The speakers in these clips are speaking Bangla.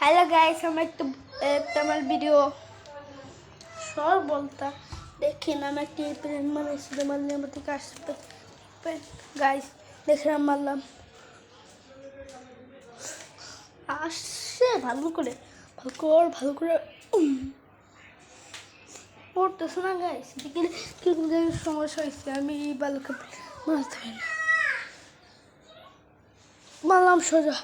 हेलो गाइस हम एक तमिल वीडियो शॉर्ट बोलता देखिए ना मैं कि प्रेम मन से मल्ले मत काश पे गाइस देख रहा मल्लम আসছে ভালো করে ভালো করে পড়তেছ না গাইস দেখি কি সমস্যা হয়েছে আমি ভালো করে মারতে পারি না মারলাম সোজা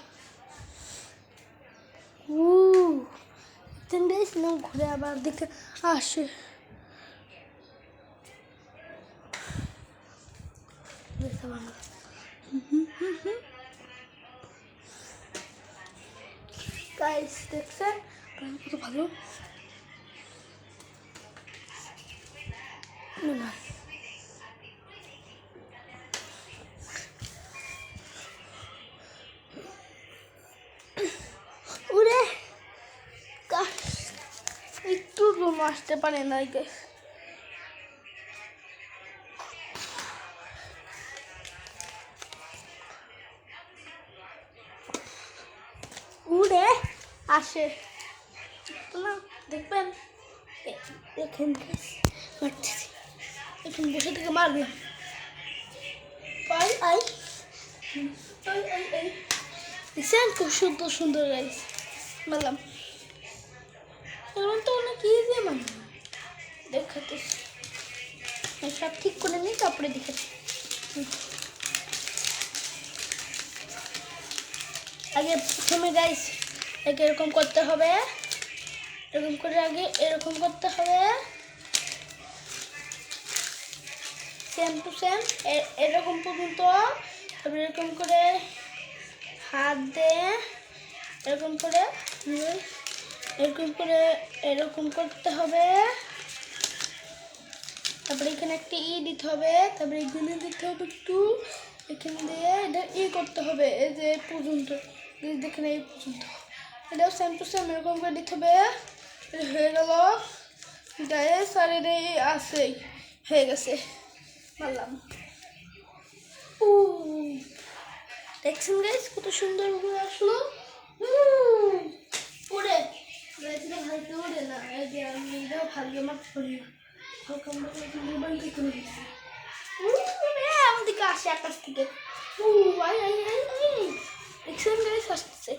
গাইস না ঘুরে আবার দেখে আসে গাইস দেখছেন কত ভালো না উড়ে একটু রুম আসতে পারে না গাইস উড়ে আসে তো না দেখবেন দেখেন মারতেছি এখন বসে থেকে মারলাম দেখছেন খুব সুন্দর সুন্দর গাইস মারলাম এখন তো অনেক ইজি মারলাম দেখাতে সব ঠিক করে নিই তারপরে দেখাচ্ছি আগে প্রথমে গাইস একে এরকম করতে হবে এরকম করে আগে এরকম করতে হবে সেম টু সেম এরকম পর্যন্ত তারপরে এরকম করে হাত দিয়ে এরকম করে এরকম করতে হবে তারপরে এখানে একটা দিতে হবে তারপরে এখানে দিতে হবে একটু এখানে দিয়ে এটা করতে হবে এই যে পর্যন্ত দেখেন এই পর্যন্ত এটাও সেম টু সেম এরকম করে দিতে হবে হয়ে গেল গাইস আর এটাই আছে হয়ে গেছে মারলাম দেখছেন গাইস কত সুন্দর করে আসলো উড়ে ভালকে উড়ে না এই যে আমি এটাও ভালকে মারতে পারি না আমাদেরকে আসে আকাশ থেকে দেখছেন গাইস আসছে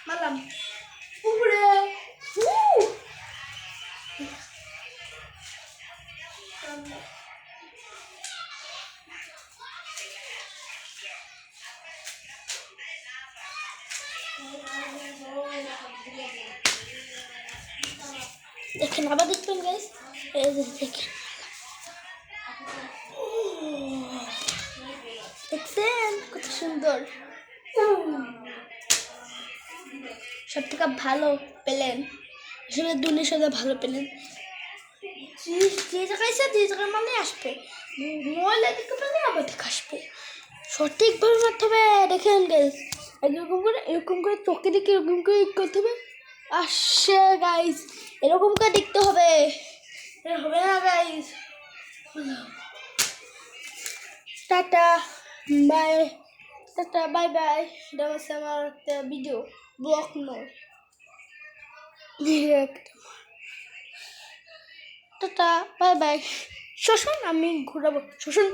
মারলাম উপরে দেখেন আবার দেখবেন গাইস এই যে দেখেন দেখছেন কত সুন্দর সব থেকে ভালো পেলেন আসলে দুনিয়ার সাথে ভালো পেলেন যে জায়গায় মানে আসবে ময়লা দিকে মানে আবার দেখে আসবে সঠিকভাবে মারতে হবে দেখেন গাইস এরকম করে চোখে দিকে এরকম করে করতে হবে আসছে গাইস এরকম করে দেখতে হবে হবে না গাইস টাটা বাই বাই এটা হচ্ছে আমার একটা ভিডিও ব্লগ নয় টাটা বাই শোষণ আমি ঘুরাবো শোষণ